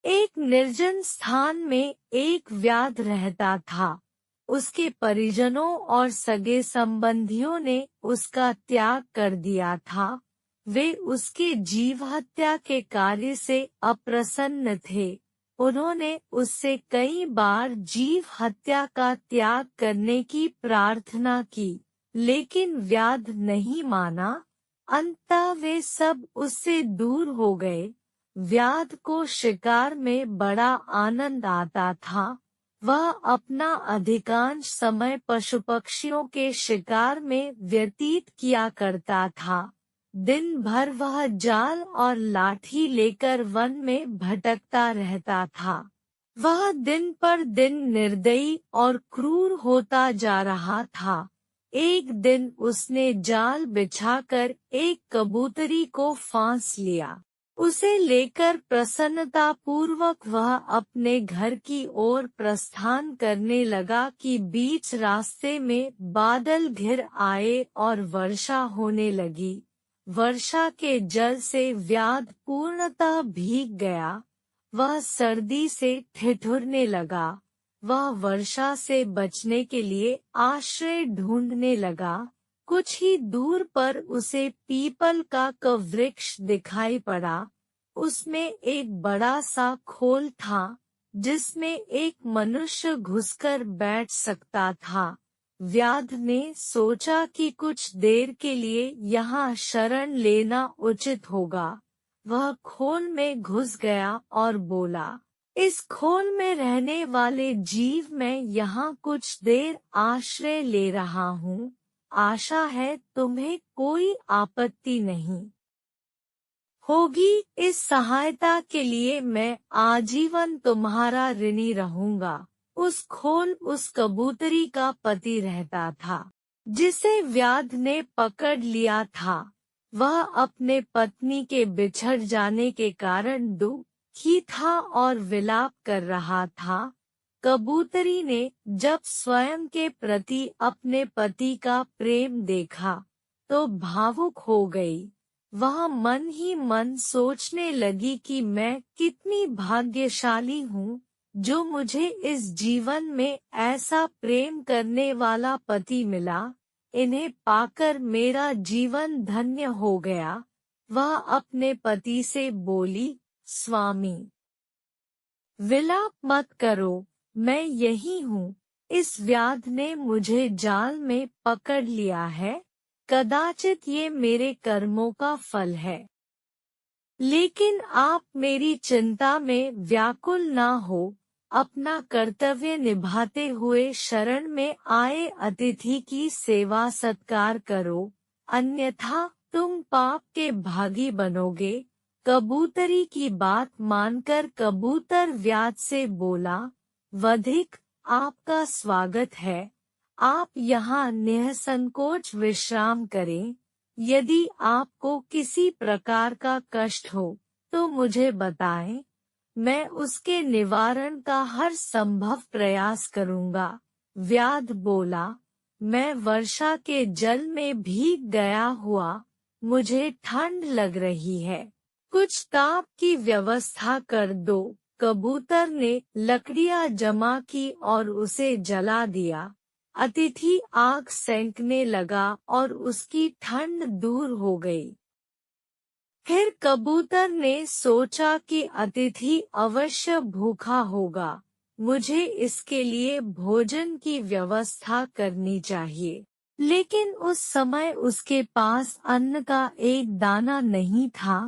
एक निर्जन स्थान में एक व्याध रहता था। उसके परिजनों और सगे संबंधियों ने उसका त्याग कर दिया था। वे उसके जीव हत्या के कार्य से अप्रसन्न थे। उन्होंने उससे कई बार जीव हत्या का त्याग करने की प्रार्थना की, लेकिन व्याध नहीं माना। अंततः वे सब उससे दूर हो गए। व्याध को शिकार में बड़ा आनंद आता था। वह अपना अधिकांश समय पशु पक्षियों के शिकार में व्यतीत किया करता था। दिन भर वह जाल और लाठी लेकर वन में भटकता रहता था। वह दिन पर दिन निर्दयी और क्रूर होता जा रहा था। एक दिन उसने जाल बिछाकर एक कबूतरी को फांस लिया। उसे लेकर प्रसन्नतापूर्वक वह अपने घर की ओर प्रस्थान करने लगा कि बीच रास्ते में बादल घिर आए और वर्षा होने लगी। वर्षा के जल से व्याध पूर्णतः भीग गया। वह सर्दी से ठिठुरने लगा। वह वर्षा से बचने के लिए आश्रय ढूंढने लगा। कुछ ही दूर पर उसे पीपल का वृक्ष दिखाई पड़ा। उसमें एक बड़ा सा खोल था, जिसमें एक मनुष्य घुसकर बैठ सकता था। व्याध ने सोचा कि कुछ देर के लिए यहाँ शरण लेना उचित होगा। वह खोल में घुस गया और बोला, इस खोल में रहने वाले जीव, मैं यहाँ कुछ देर आश्रय ले रहा हूँ। आशा है तुम्हें कोई आपत्ति नहीं होगी। इस सहायता के लिए मैं आजीवन तुम्हारा ऋणी रहूंगा। उस खोल उस कबूतरी का पति रहता था, जिसे व्याध ने पकड़ लिया था। वह अपने पत्नी के बिछड़ जाने के कारण दुखी था और विलाप कर रहा था। कबूतरी ने जब स्वयं के प्रति अपने पति का प्रेम देखा तो भावुक हो गई। वह मन ही मन सोचने लगी कि मैं कितनी भाग्यशाली हूँ, जो मुझे इस जीवन में ऐसा प्रेम करने वाला पति मिला। इन्हें पाकर मेरा जीवन धन्य हो गया। वह अपने पति से बोली, स्वामी, विलाप मत करो, मैं यही हूँ। इस व्याध ने मुझे जाल में पकड़ लिया है। कदाचित ये मेरे कर्मों का फल है। लेकिन आप मेरी चिंता में व्याकुल ना हो। अपना कर्तव्य निभाते हुए शरण में आए अतिथि की सेवा सत्कार करो, अन्यथा तुम पाप के भागी बनोगे। कबूतरी की बात मानकर कबूतर व्याध से बोला, वधिक, आपका स्वागत है। आप यहाँ निःसंकोच विश्राम करें। यदि आपको किसी प्रकार का कष्ट हो तो मुझे बताएं। मैं उसके निवारण का हर संभव प्रयास करूंगा। व्याध बोला, मैं वर्षा के जल में भीग गया हुआ, मुझे ठंड लग रही है। कुछ ताप की व्यवस्था कर दो। कबूतर ने लकड़ियां जमा की और उसे जला दिया। अतिथि आग सेंकने लगा और उसकी ठंड दूर हो गई। फिर कबूतर ने सोचा कि अतिथि अवश्य भूखा होगा, मुझे इसके लिए भोजन की व्यवस्था करनी चाहिए। लेकिन उस समय उसके पास अन्न का एक दाना नहीं था।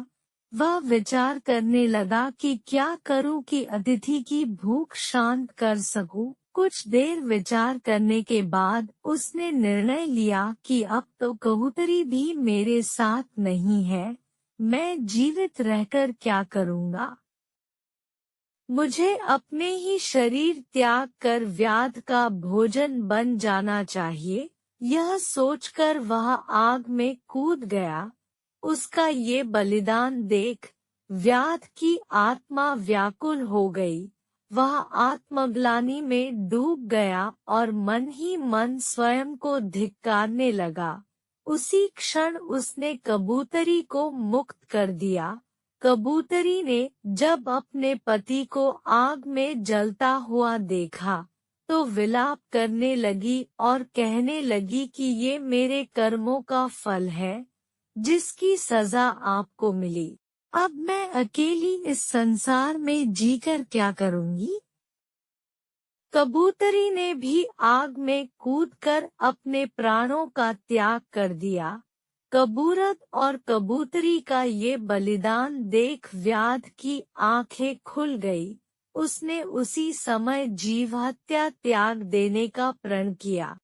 वह विचार करने लगा कि क्या करूं कि अतिथि की भूख शांत कर सकूं। कुछ देर विचार करने के बाद उसने निर्णय लिया कि अब तो कबूतरी भी मेरे साथ नहीं है, मैं जीवित रहकर क्या करूंगा। मुझे अपने ही शरीर त्याग कर व्याध का भोजन बन जाना चाहिए। यह सोचकर वह आग में कूद गया। उसका ये बलिदान देख व्याध की आत्मा व्याकुल हो गई। वह आत्मग्लानि में डूब गया और मन ही मन स्वयं को धिक्कारने लगा। उसी क्षण उसने कबूतरी को मुक्त कर दिया। कबूतरी ने जब अपने पति को आग में जलता हुआ देखा तो विलाप करने लगी और कहने लगी कि ये मेरे कर्मों का फल है जिसकी सजा आपको मिली। अब मैं अकेली इस संसार में जीकर क्या करूंगी? कबूतरी ने भी आग में कूदकर अपने प्राणों का त्याग कर दिया। कबूतर और कबूतरी का ये बलिदान देख व्याध की आंखें खुल गई। उसने उसी समय जीवहत्या त्याग देने का प्रण किया।